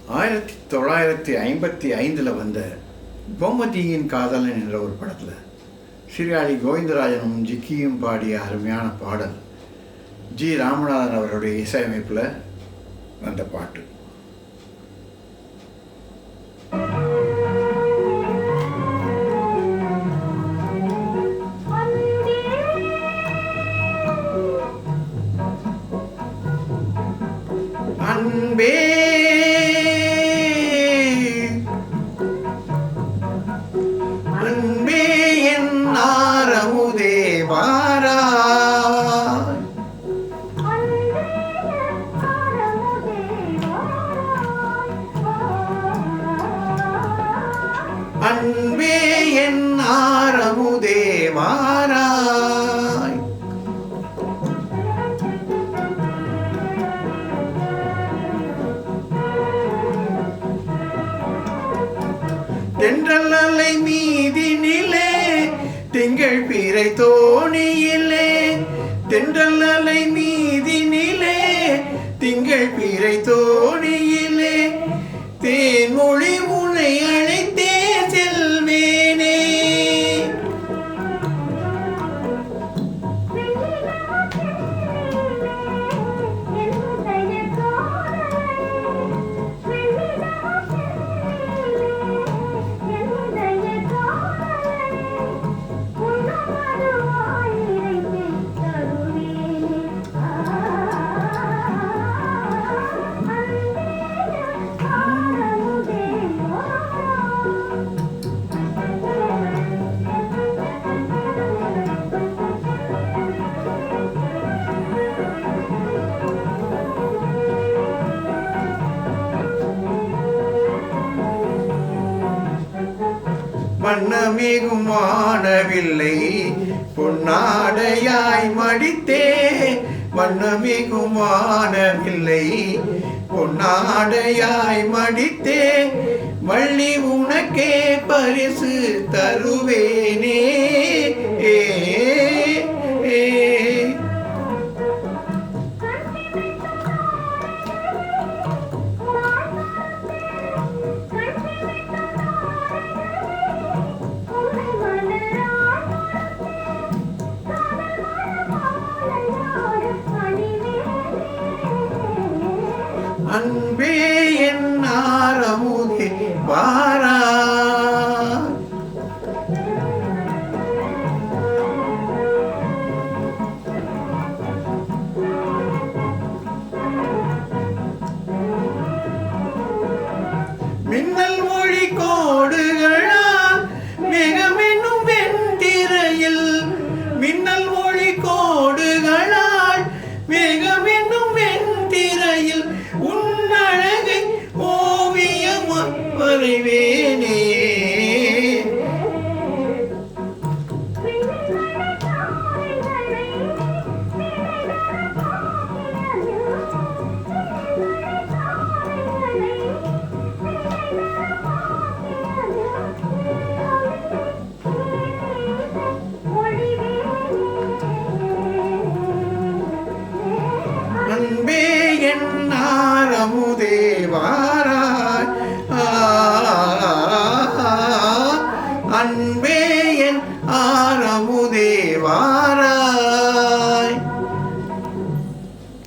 1955 வந்த கோமதியின் காதலன் என்ற ஒரு படத்தில் சீர்காழி கோவிந்தராஜனும் ஜிக்கியும் பாடிய அருமையான பாடல். ஜி ராமநாதன் அவருடைய இசையமைப்பில் வந்த பாட்டு. அன்பே அன்பே என் ஆரமுதே வாராய், அன்பே என் ஆரமுதே வாராய். தென்றல் அலை மீதினிலே திங்கள் பிறை தோணியிலே, தென்றல் அலை மீதினிலே திங்கள் பிறை தோணியிலே, தேன்மொழி உன்னை அழைத்தே செல்வேனே. வண்ணமிகும் வானவில்லை பொன்னாடையாய் மடித்தே, வண்ணமிகும் வானவில்லை பொன்னாடையாய் மடித்தே, வள்ளி உனக்கே பரிசு தருவேனே. ஏ அன்பே என் ஆரமுதே வாராய். மின்னல் மொழி கோடுகளால் மிகமென்னும் வெண்திரையில், மின்னல் மொழி கோடுகளால் மிகமென்னும் வெண்திரையில் உன்னழகை ஓவியம் வரைவேனே. அன்பே என் ஆரமுதே வாராய்,